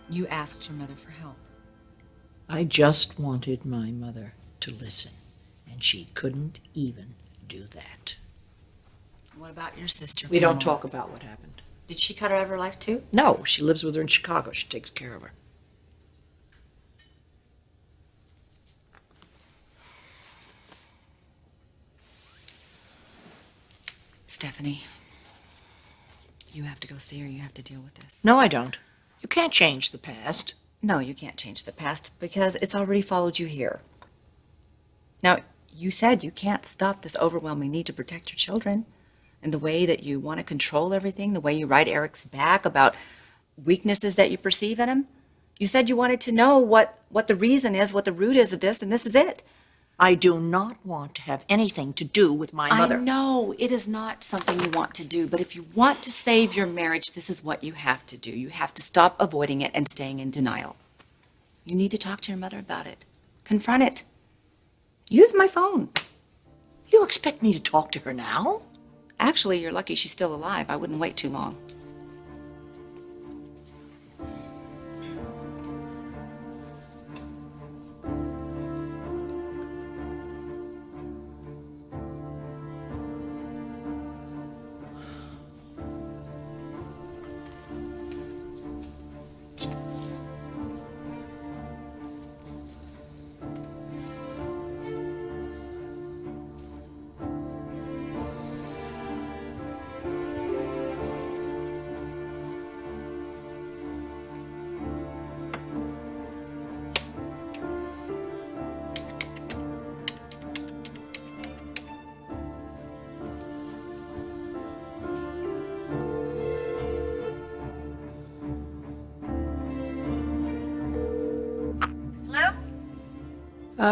You asked your mother for help. I just wanted my mother to listen, and she couldn't even do that. What about your sister, We don't Pamela? talk about what happened. Did she cut her out of her life, too? No, she lives with her in Chicago. She takes care of her. Stephanie, you have to go see her. You have to deal with this. No, I don't. You can't change the past. No, you can't change the past because it's already followed you here. Now, you said you can't stop this overwhelming need to protect your children. And the way that you want to control everything, the way you write Eric's back about weaknesses that you perceive in him. You said you wanted to know what the reason is, what the root is of this, and this is it. I do not want to have anything to do with my mother. I know it is not something you want to do, but if you want to save your marriage, this is what you have to do. You have to stop avoiding it and staying in denial. You need to talk to your mother about it. Confront it. Use my phone. You expect me to talk to her now? Actually, you're lucky she's still alive. I wouldn't wait too long.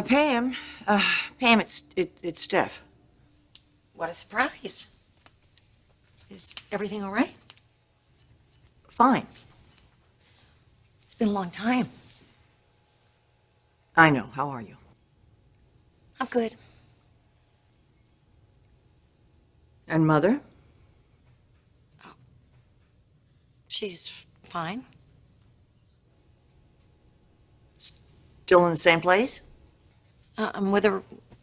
Pam. Pam, it's Steph. What a surprise. Is everything all right? Fine. It's been a long time. I know. How are you? I'm good. And Mother? She's fine. Still in the same place? I'm with her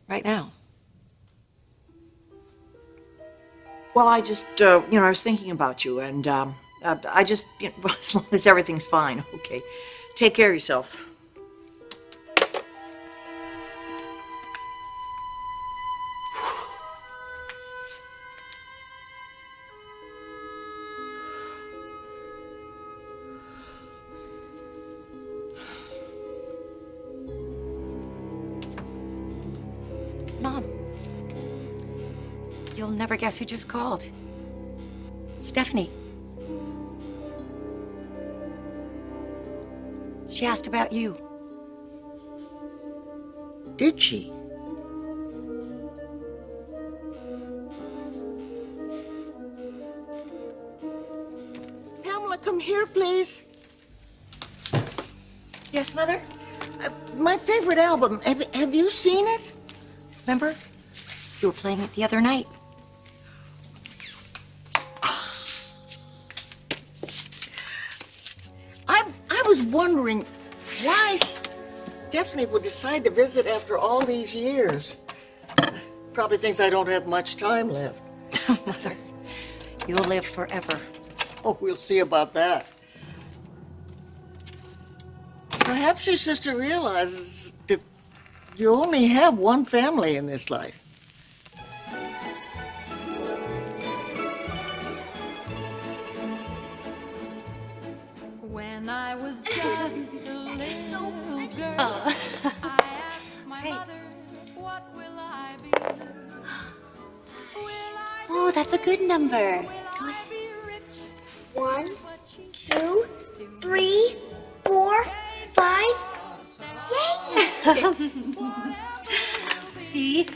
right now. Well, I just, I was thinking about you, and I just, well, as long as everything's fine, okay. Take care of yourself. Mom, you'll never guess who just called. Stephanie. She asked about you. Did she? Pamela, come here, please. Yes, Mother? My favorite album. Have you seen it? Remember? You were playing it the other night. I was wondering why Stephanie would decide to visit after all these years. Probably thinks I don't have much time left. Mother, you'll live forever. Oh, we'll see about that. Perhaps your sister realizes that you only have one family in this life. When I was just a little girl, I asked my mother, what will I be? Oh, that's a good number. Will I be rich? 1, 2, 3, 4, 5. Yay! See?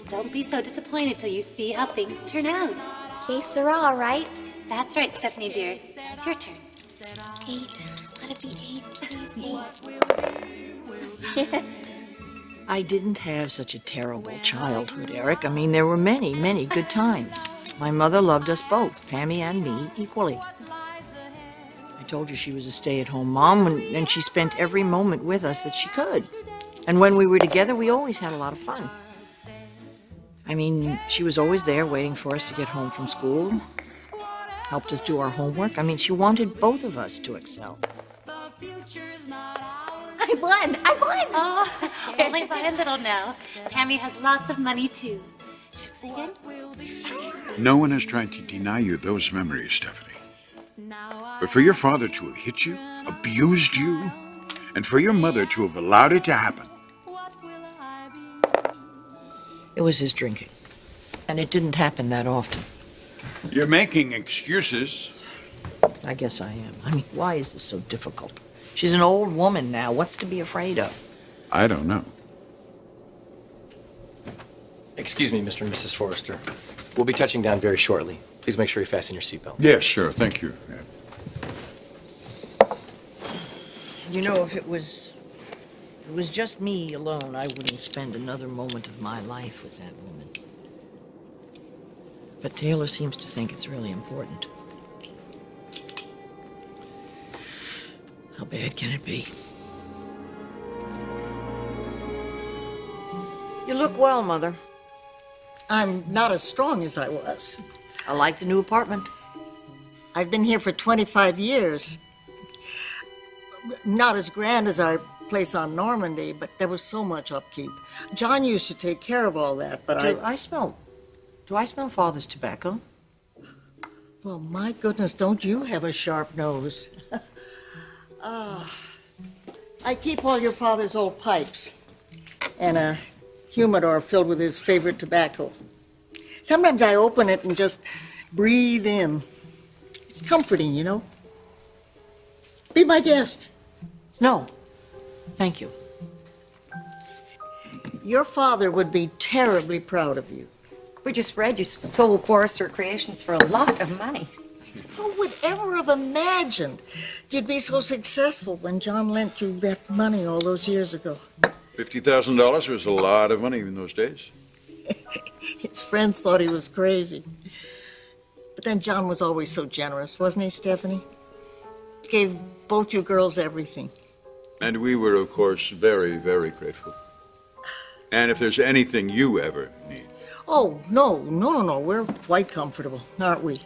Don't be so disappointed till you see how things turn out. Que sera, right? That's right, Stephanie dear. It's your turn. 8. Let it be 8. Please, 8. I didn't have such a terrible childhood, Eric. I mean, there were many, many good times. My mother loved us both, Pammy and me, equally. I told you she was a stay-at-home mom, and she spent every moment with us that she could. And when we were together, we always had a lot of fun. I mean, she was always there waiting for us to get home from school, helped us do our homework. I mean, she wanted both of us to excel. I won! Oh, only by a little now. Tammy has lots of money, too. Should I play again? No one has tried to deny you those memories, Stephanie. But for your father to have hit you, abused you, and for your mother to have allowed it to happen. It was his drinking, and it didn't happen that often. You're making excuses. I guess I am. I mean, why is this so difficult? She's an old woman now. What's to be afraid of? I don't know. Excuse me, Mr. and Mrs. Forrester. We'll be touching down very shortly. Please make sure you fasten your seatbelts. Yes, sure. Thank you. Yeah. You know, if it was just me alone, I wouldn't spend another moment of my life with that woman. But Taylor seems to think it's really important. How bad can it be? You look well, Mother. I'm not as strong as I was. I like the new apartment. I've been here for 25 years. Not as grand as our place on Normandy, but there was so much upkeep. John used to take care of all that, but Do I smell Father's tobacco? Well, my goodness, don't you have a sharp nose? I keep all your father's old pipes and a humidor filled with his favorite tobacco. Sometimes I open it and just breathe in. It's comforting, you know. Be my guest. No, thank you. Your father would be terribly proud of you. We just read you sold Forrester Creations for a lot of money. Who would ever have imagined you'd be so successful when John lent you that money all those years ago? $50,000 was a lot of money in those days. His friends thought he was crazy. But then John was always so generous, wasn't he, Stephanie? Gave both you girls everything. And we were, of course, very, very grateful. And if there's anything you ever need. Oh, no. We're quite comfortable, aren't we?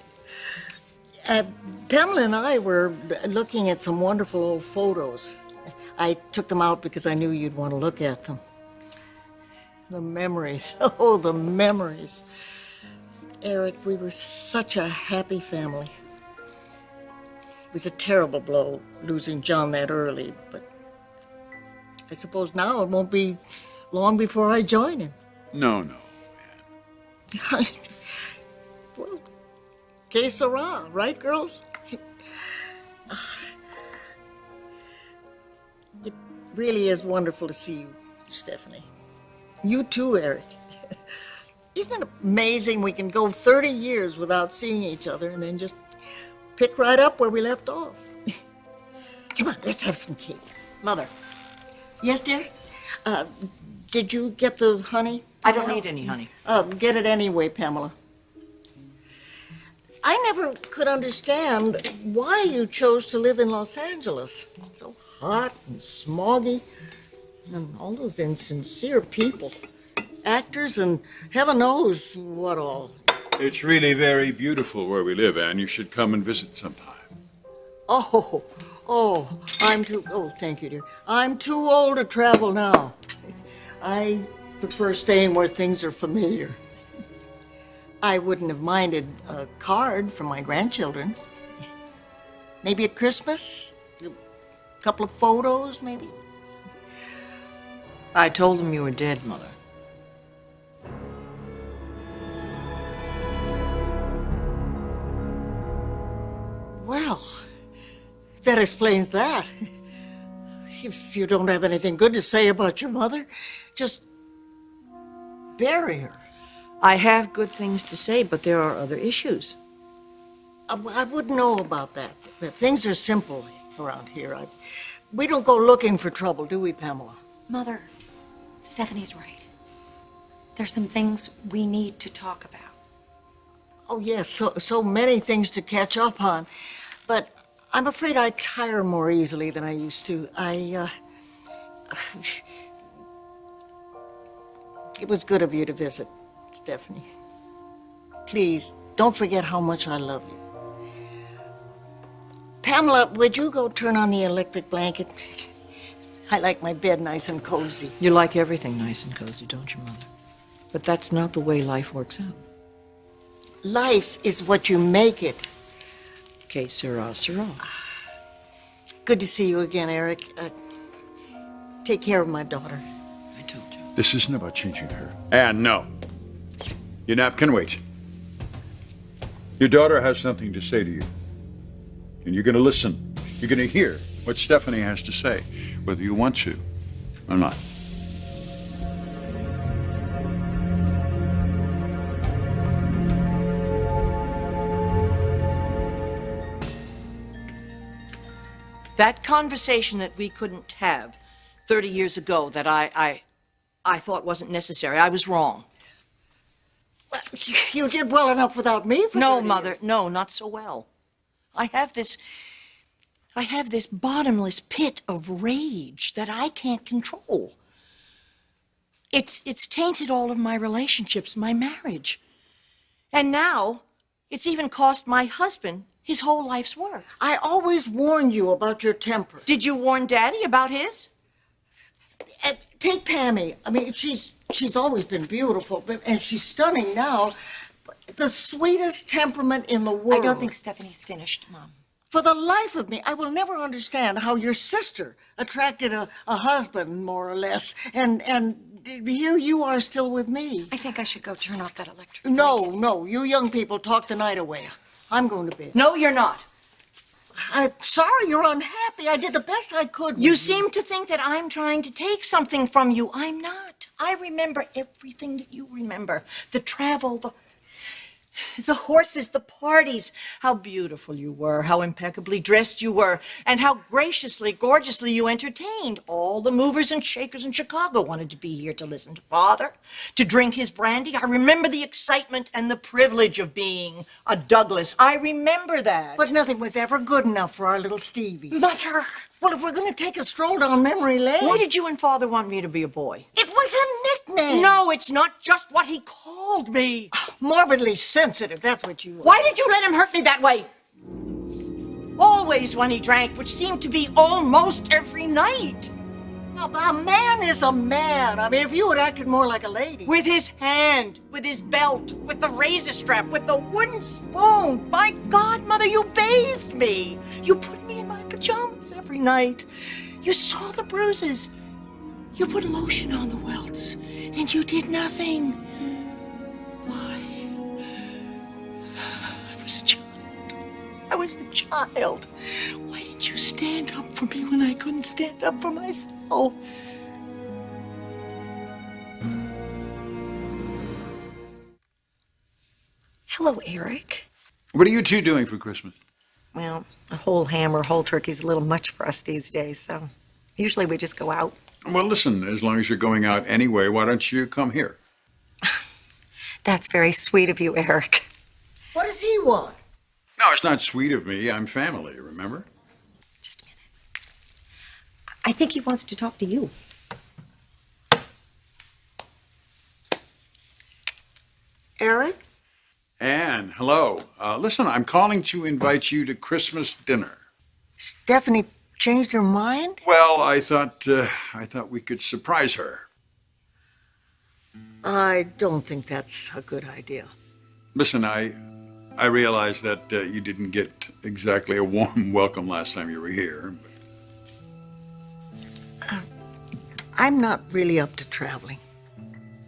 Pamela and I were looking at some wonderful old photos. I took them out because I knew you'd want to look at them. The memories. Oh, the memories. Eric, we were such a happy family. It was a terrible blow, losing John that early, but I suppose now it won't be long before I join him. No. Well, que sera, right, girls? It really is wonderful to see you, Stephanie. You too, Eric. Isn't it amazing we can go 30 years without seeing each other and then just pick right up where we left off? Come on, let's have some cake. Mother, Yes, dear? Did you get the honey? I don't need any honey. Get it anyway, Pamela. I never could understand why you chose to live in Los Angeles. It's so hot and smoggy, and all those insincere people. Actors and heaven knows what all. It's really very beautiful where we live, Anne. You should come and visit sometime. Thank you, dear. I'm too old to travel now. I prefer staying where things are familiar. I wouldn't have minded a card from my grandchildren. Maybe at Christmas, a couple of photos, maybe. I told them you were dead, Mother. Well, that explains that. If you don't have anything good to say about your mother, just bury her. I have good things to say, but there are other issues. I wouldn't know about that. Things are simple around here. We don't go looking for trouble, do we, Pamela? Mother, Stephanie's right. There's some things we need to talk about. Oh, yes, so many things to catch up on. But I'm afraid I tire more easily than I used to. It was good of you to visit, Stephanie. Please, don't forget how much I love you. Pamela, would you go turn on the electric blanket? I like my bed nice and cozy. You like everything nice and cozy, don't you, Mother? But that's not the way life works out. Life is what you make it. Que sera, sera. Good to see you again, Eric. Take care of my daughter. I told you. This isn't about changing her. And no. Your nap can wait. Your daughter has something to say to you. And you're going to listen. You're going to hear what Stephanie has to say, whether you want to or not. That conversation that we couldn't have 30 years ago that I thought wasn't necessary, I was wrong. You did well enough without me for No, 30 Mother, years. no, not so well. I have this bottomless pit of rage that I can't control. It's tainted all of my relationships, my marriage. And now, it's even cost my husband his whole life's work. I always warned you about your temper. Did you warn Daddy about his? Take Pammy. I mean, she's always been beautiful, and she's stunning now. The sweetest temperament in the world. I don't think Stephanie's finished, Mom. For the life of me, I will never understand how your sister attracted a husband, more or less, and here you are still with me. I think I should go turn off that electric No, you young people talk the night away. I'm going to bed. No, you're not. I'm sorry you're unhappy. I did the best I could. You seem to think that I'm trying to take something from you. I'm not. I remember everything that you remember. The travel, the horses, the parties, how beautiful you were, how impeccably dressed you were, and how graciously, gorgeously you entertained. All the movers and shakers in Chicago wanted to be here to listen to Father, to drink his brandy. I remember the excitement and the privilege of being a Douglas. I remember that. But nothing was ever good enough for our little Stevie. Mother! Well, if we're going to take a stroll down memory lane... Why did you and Father want me to be a boy? It was a nickname. No, it's not just what he called me. Morbidly sensitive, that's what you are. Why did you let him hurt me that way? Always when he drank, which seemed to be almost every night. Well, a man is a man. I mean, if you had acted more like a lady. With his hand, with his belt, with the razor strap, with the wooden spoon. By God, Mother, you bathed me. You put me in my pajamas every night. You saw the bruises. You put lotion on the welts, and you did nothing. Why? I was a child. I was a child. Why didn't you stand up for me when I couldn't stand up for myself? Hello, Eric. What are you two doing for Christmas? Well, a whole ham or whole turkey's a little much for us these days, so usually we just go out. Well, listen, as long as you're going out anyway, why don't you come here? That's very sweet of you, Eric. What does he want? No, it's not sweet of me. I'm family, remember? Just a minute. I think he wants to talk to you. Eric? Anne, hello. Listen, I'm calling to invite you to Christmas dinner. Stephanie changed her mind? Well, I thought we could surprise her. I don't think that's a good idea. Listen, I realize that you didn't get exactly a warm welcome last time you were here. But... I'm not really up to traveling.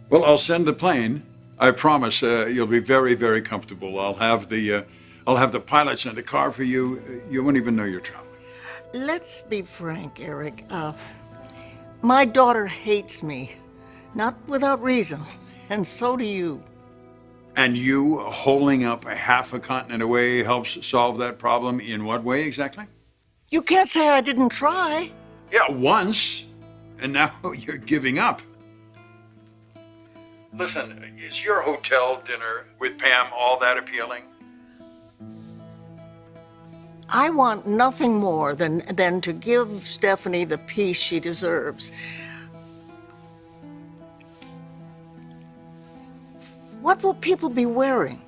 Well, I'll send the plane. I promise you'll be very, very comfortable. I'll have the pilot send a car for you. You won't even know you're traveling. Let's be frank, Eric. My daughter hates me, not without reason, and so do you. And you holding up half a continent away helps solve that problem in what way exactly? You can't say I didn't try. Yeah, once, and now you're giving up. Listen, is your hotel dinner with Pam all that appealing? I want nothing more than to give Stephanie the peace she deserves. What will people be wearing?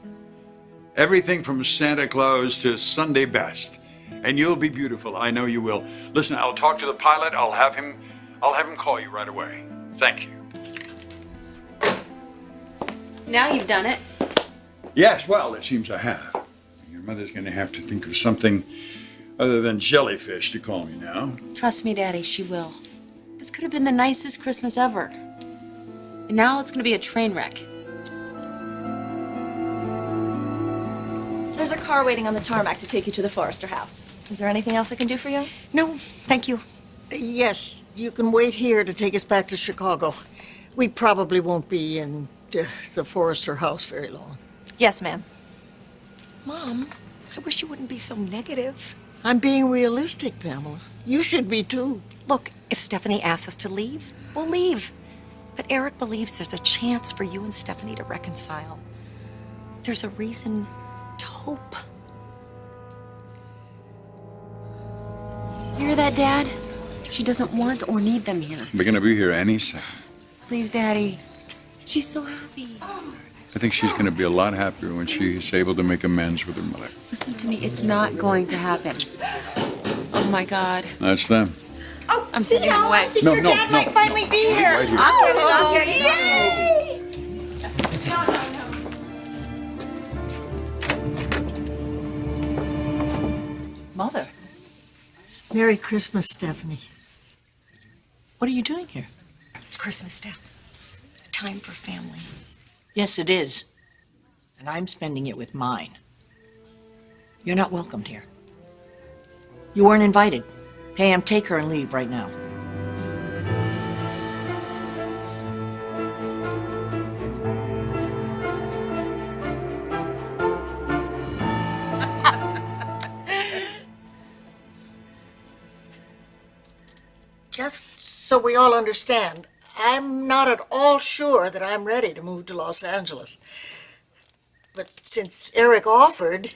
Everything from Santa Claus to Sunday best. And you'll be beautiful. I know you will. Listen, I'll talk to the pilot. I'll have him call you right away. Thank you. Now you've done it. Yes, well, it seems I have. Your mother's going to have to think of something other than jellyfish to call me now. Trust me, Daddy, she will. This could have been the nicest Christmas ever. And now it's going to be a train wreck. There's a car waiting on the tarmac to take you to the Forrester house. Is there anything else I can do for you? No, thank you. Yes, you can wait here to take us back to Chicago. We probably won't be in the Forrester house very long. Yes, ma'am. Mom, I wish you wouldn't be so negative. I'm being realistic, Pamela. You should be too. Look, if Stephanie asks us to leave, we'll leave. But Eric believes there's a chance for you and Stephanie to reconcile. There's a reason to hope. You hear that, Dad? She doesn't want or need them here. We're going to be here any second. Please, Daddy. She's so happy. I think she's going to be a lot happier when she's able to make amends with her mother. Listen to me. It's not going to happen. Oh, my God. That's them. Oh, I'm sending him away. I think No, your no, dad no. might finally be here. Right here. Oh, yay! Mother, Merry Christmas, Stephanie. what are you doing here? It's Christmas, Steph. Time for family. Yes, it is. And I'm spending it with mine. You're not welcomed here. You weren't invited. Pam, take her and leave right now. Just so we all understand, I'm not at all sure that I'm ready to move to Los Angeles. But since Eric offered,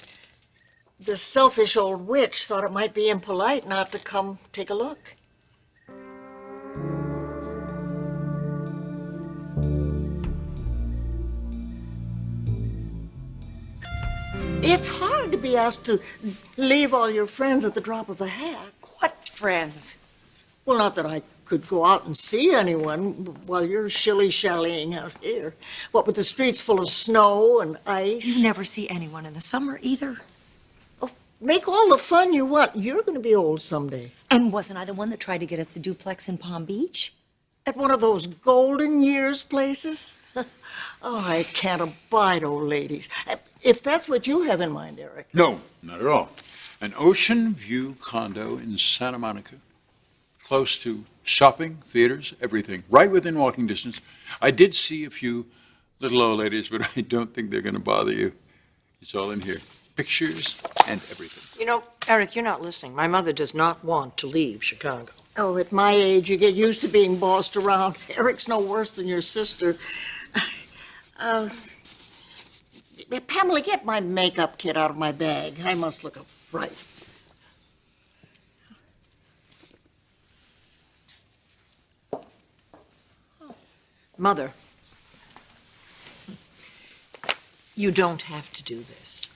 the selfish old witch thought it might be impolite not to come take a look. It's hard to be asked to leave all your friends at the drop of a hat. What friends? Well, not that I could go out and see anyone while you're shilly-shallying out here. What with the streets full of snow and ice. You never see anyone in the summer either. Oh, make all the fun you want. You're going to be old someday. And wasn't I the one that tried to get us the duplex in Palm Beach? At one of those golden years places? Oh, I can't abide old ladies. If that's what you have in mind, Eric. No, not at all. An ocean view condo in Santa Monica. Close to shopping, theaters, everything. Right within walking distance. I did see a few little old ladies, but I don't think they're going to bother you. It's all in here. Pictures and everything. You know, Eric, you're not listening. My mother does not want to leave Chicago. Oh, at my age, you get used to being bossed around. Eric's no worse than your sister. Pamela, get my makeup kit out of my bag. I must look a fright. Mother, you don't have to do this.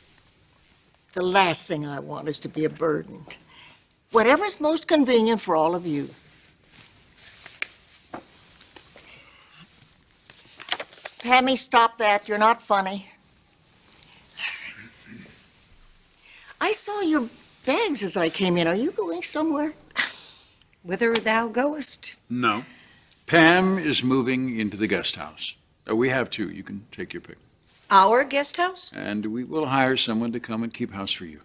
The last thing I want is to be a burden. Whatever's most convenient for all of you. Pammy, stop that. You're not funny. I saw your bags as I came in. Are you going somewhere? Whither thou goest. No. Pam is moving into the guest house. We have two. You can take your pick. Our guest house? And we will hire someone to come and keep house for you.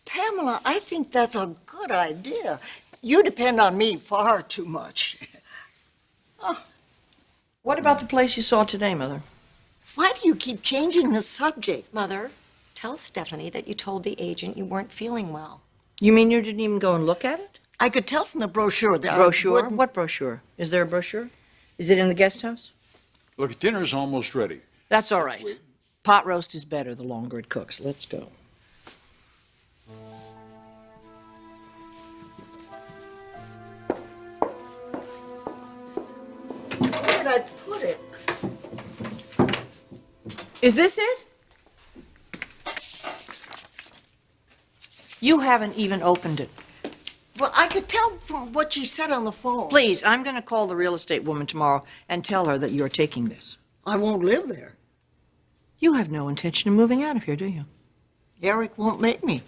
Pamela, I think that's a good idea. You depend on me far too much. What about the place you saw today, Mother? Why do you keep changing the subject? Mother, tell Stephanie that you told the agent you weren't feeling well. You mean you didn't even go and look at it? I could tell from the brochure that Brochure? I wouldn't- What brochure? Is there a brochure? Is it in the guest house? Look, dinner's almost ready. That's all right. Pot roast is better the longer it cooks. Let's go. Is this it? You haven't even opened it. Well, I could tell from what she said on the phone. Please, I'm going to call the real estate woman tomorrow and tell her that you're taking this. I won't live there. You have no intention of moving out of here, do you? Eric won't make me.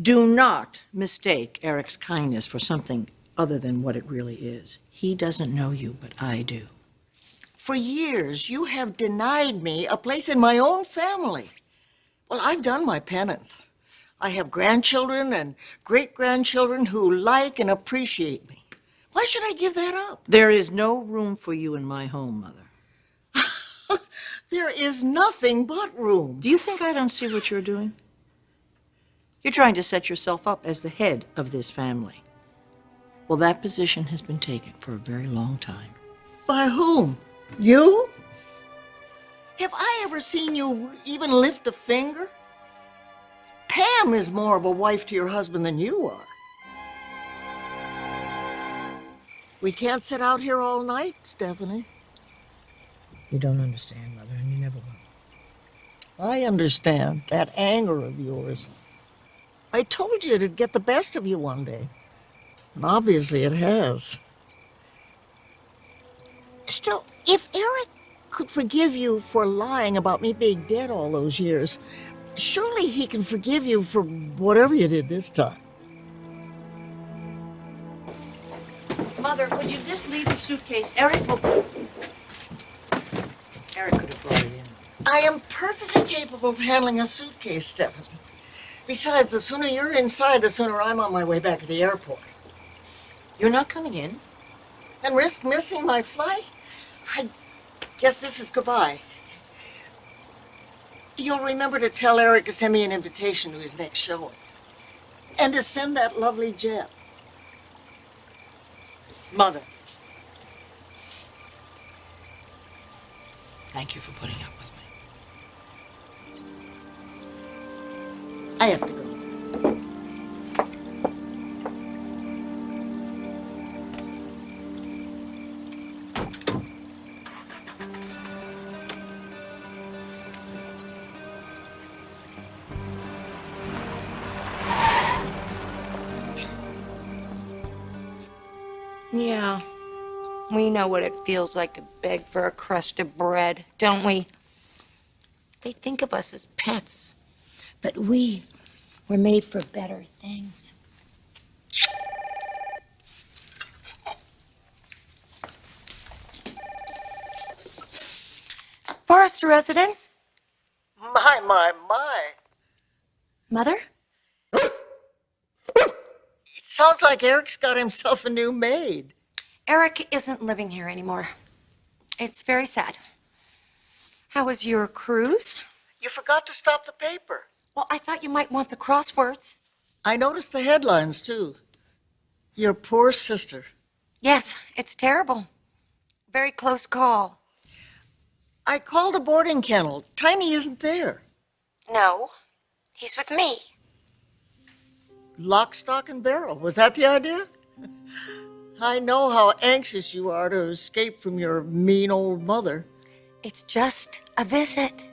Do not mistake Eric's kindness for something other than what it really is. He doesn't know you, but I do. For years, you have denied me a place in my own family. Well, I've done my penance. I have grandchildren and great-grandchildren who like and appreciate me. Why should I give that up? There is no room for you in my home, Mother. There is nothing but room. Do you think I don't see what you're doing? You're trying to set yourself up as the head of this family. Well, that position has been taken for a very long time. By whom? You? Have I ever seen you even lift a finger? Pam is more of a wife to your husband than you are. We can't sit out here all night, Stephanie. You don't understand, Mother, and you never will. I understand that anger of yours. I told you it'd get the best of you one day. And obviously it has. Still, if Eric could forgive you for lying about me being dead all those years, surely he can forgive you for whatever you did this time. Mother, would you just leave the suitcase? Eric could have brought it in. I am perfectly capable of handling a suitcase, Stephanie. Besides, the sooner you're inside, the sooner I'm on my way back to the airport. You're not coming in? And risk missing my flight? I guess this is goodbye. You'll remember to tell Eric to send me an invitation to his next showing. And to send that lovely jet. Mother. Thank you for putting up with me. I have to go. Yeah, we know what it feels like to beg for a crust of bread, don't we? They think of us as pets, but we were made for better things. Forrester residence. My. Mother? It sounds like Eric's got himself a new maid. Eric isn't living here anymore. It's very sad. How was your cruise? You forgot to stop the paper. Well, I thought you might want the crosswords. I noticed the headlines, too. Your poor sister. Yes, it's terrible. Very close call. I called a boarding kennel. Tiny isn't there. No, he's with me. Lock, stock, and barrel. Was that the idea? I know how anxious you are to escape from your mean old mother. It's just a visit.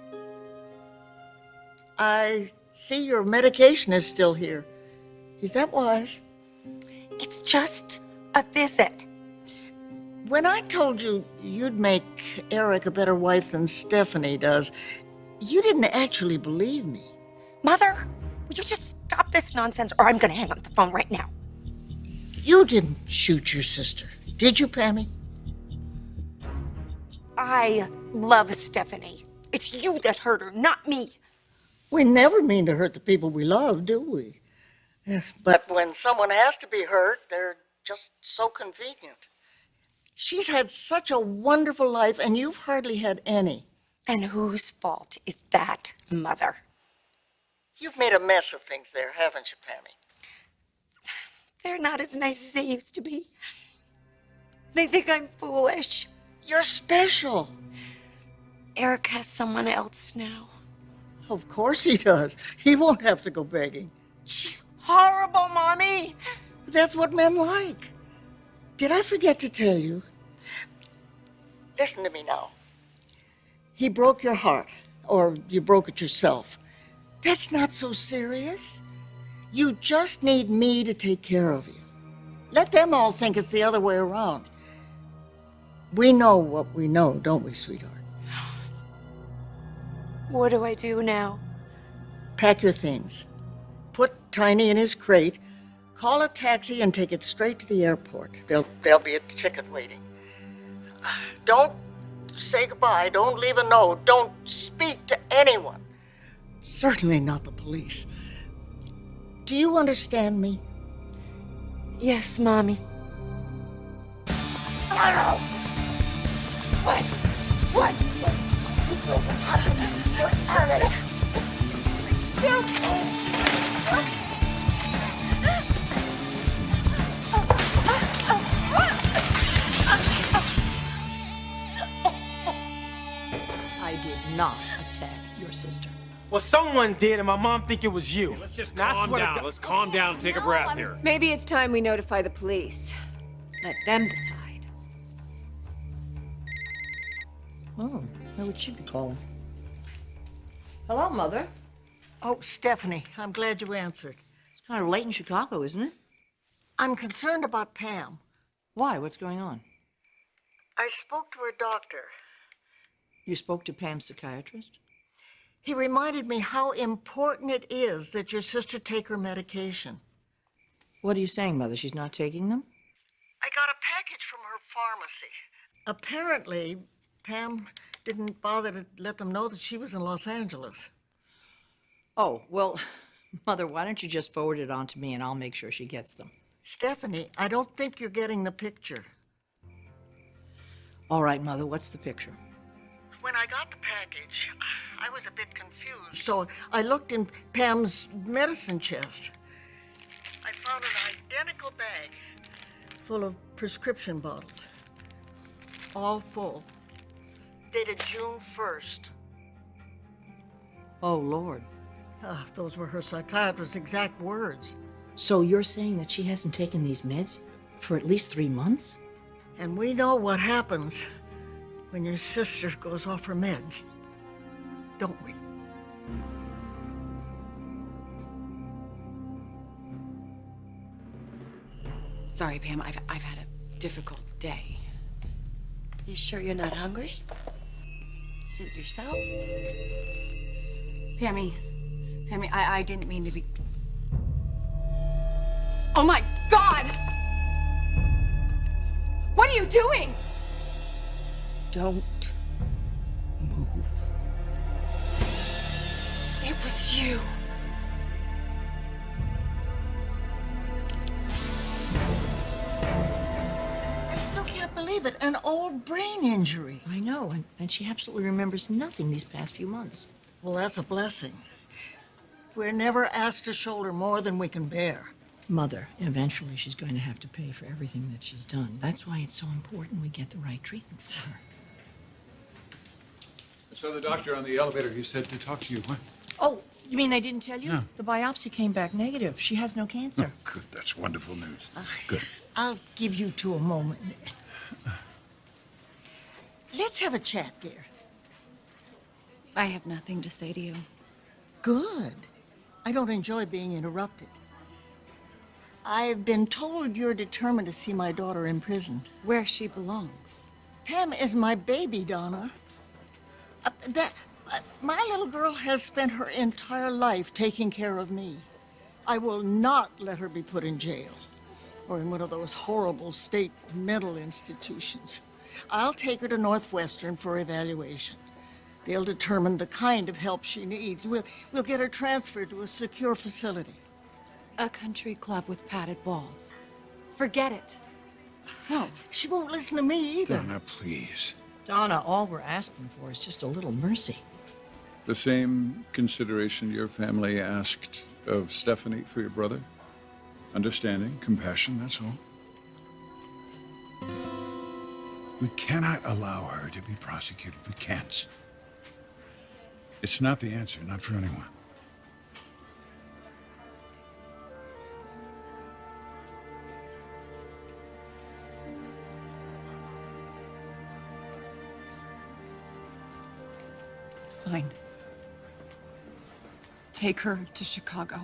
I see your medication is still here. Is that wise? It's just a visit. When I told you you'd make Eric a better wife than Stephanie does, you didn't actually believe me. Mother, will you just stop this nonsense or I'm going to hang up the phone right now? You didn't shoot your sister, did you, Pammy? I love Stephanie. It's you that hurt her, not me. We never mean to hurt the people we love, do we? But when someone has to be hurt, they're just so convenient. She's had such a wonderful life, and you've hardly had any. And whose fault is that, Mother? You've made a mess of things there, haven't you, Pammy? They're not as nice as they used to be. They think I'm foolish. You're special. Eric has someone else now. Of course he does. He won't have to go begging. She's horrible, Mommy. That's what men like. Did I forget to tell you? Listen to me now. He broke your heart, or you broke it yourself. That's not so serious. You just need me to take care of you. Let them all think it's the other way around. We know what we know, don't we, sweetheart? What do I do now? Pack your things. Put Tiny in his crate. Call a taxi and take it straight to the airport. There'll be a ticket waiting. Don't say goodbye. Don't leave a note. Don't speak to anyone. Certainly not the police. Do you understand me? Yes, Mommy. What? What? What happened? I did not attack your sister. Well, someone did, and my mom think it was you. Let's just Now, I calm swear to down. God- Let's calm down and take a breath here. Maybe it's time we notify the police. Let them decide. Oh, who would she be calling? Hello, Mother. Oh, Stephanie, I'm glad you answered. It's kind of late in Chicago, isn't it? I'm concerned about Pam. Why? What's going on? I spoke to her doctor. You spoke to Pam's psychiatrist? He reminded me how important it is that your sister take her medication. What are you saying, Mother? She's not taking them? I got a package from her pharmacy. Apparently, Pam didn't bother to let them know that she was in Los Angeles. Oh, well, Mother, why don't you just forward it on to me and I'll make sure she gets them. Stephanie, I don't think you're getting the picture. All right, Mother, what's the picture? When I got the package, I was a bit confused, so I looked in Pam's medicine chest. I found an identical bag full of prescription bottles, all full, dated June 1st. Oh, Lord. Those were her psychiatrist's exact words. So you're saying that she hasn't taken these meds for at least 3 months? And we know what happens when your sister goes off her meds, don't we? Sorry, Pam, I've had a difficult day. You sure you're not hungry? Suit yourself? Pammy, I didn't mean to be... Oh my God! What are you doing? Don't move. It was you. I still can't believe it. An old brain injury. I know, and she absolutely remembers nothing these past few months. Well, that's a blessing. We're never asked to shoulder more than we can bear. Mother, eventually she's going to have to pay for everything that she's done. That's why it's so important we get the right treatment for her. I saw the doctor on the elevator. He said to talk to you. What? Oh, you mean they didn't tell you? No. The biopsy came back negative. She has no cancer. Oh, good. That's wonderful news. Good. I'll give you two a moment. Let's have a chat, dear. I have nothing to say to you. Good. I don't enjoy being interrupted. I've been told you're determined to see my daughter imprisoned. Where she belongs. Pam is my baby, Donna. My little girl has spent her entire life taking care of me. I will not let her be put in jail or in one of those horrible state mental institutions. I'll take her to Northwestern for evaluation. They'll determine the kind of help she needs. We'll get her transferred to a secure facility. A country club with padded walls. Forget it. No. She won't listen to me either. Donna, please. Donna, all we're asking for is just a little mercy. The same consideration your family asked of Stephanie for your brother? Understanding, compassion, that's all. We cannot allow her to be prosecuted. We can't. It's not the answer, not for anyone. Fine. Take her to Chicago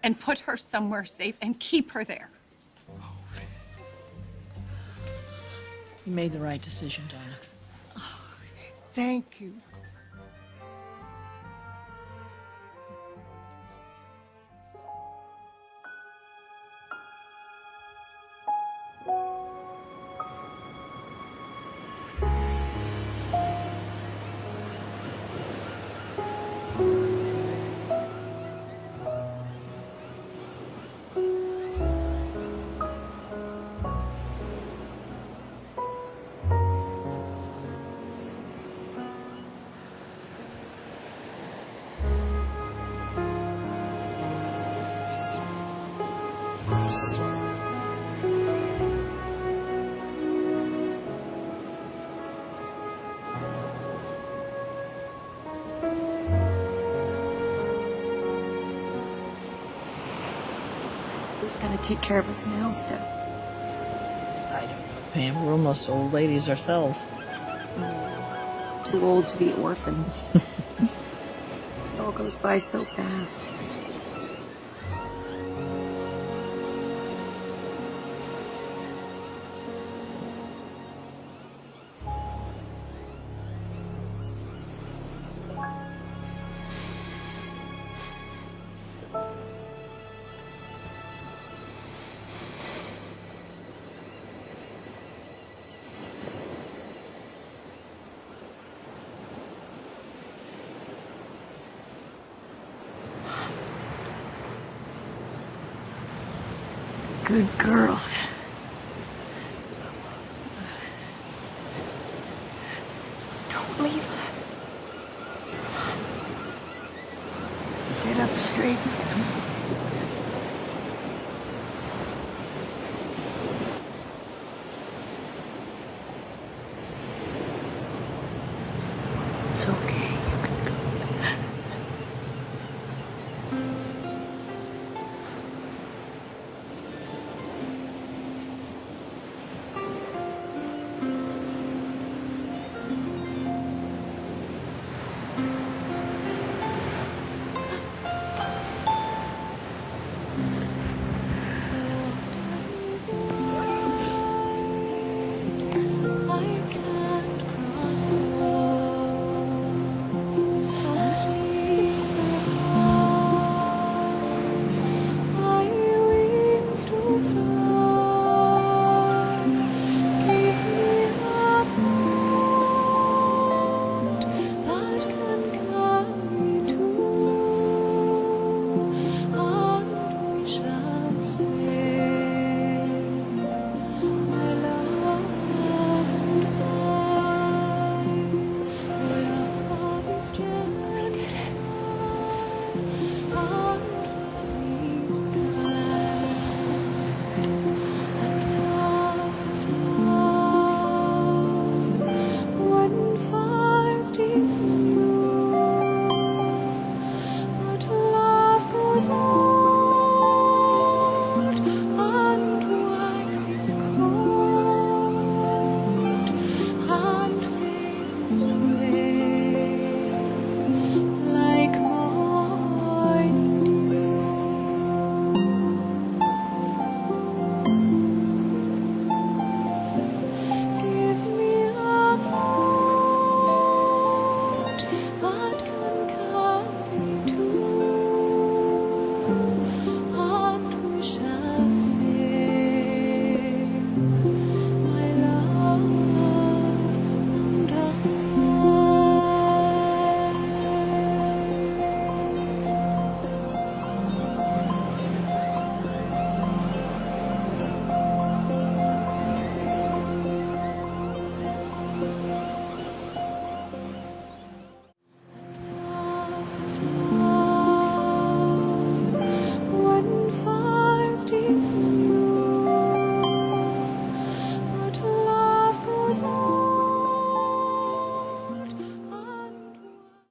and put her somewhere safe and keep her there. You made the right decision, Donna. Thank you. Who's gonna take care of us now, Steph? I don't know, Pam. We're almost old ladies ourselves. Too old to be orphans. It all goes by so fast. Good girls. Don't leave us. Sit up straight.